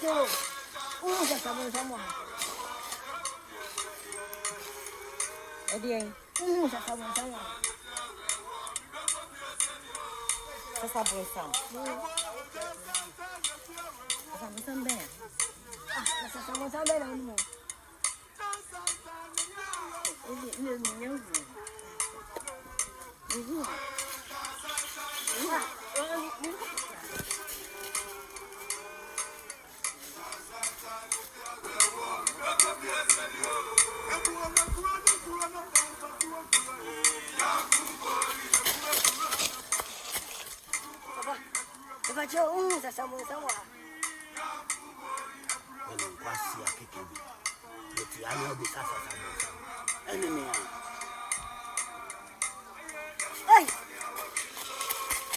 cho usa sabon. Edi Usa sabon. sasa bolsam. Sabon bem. Essa sabon bem não. Ele não Papa, eu usa sabon. Kwasi ya kikini. Yeti ano bi sasa sabon. Enemy. Hey!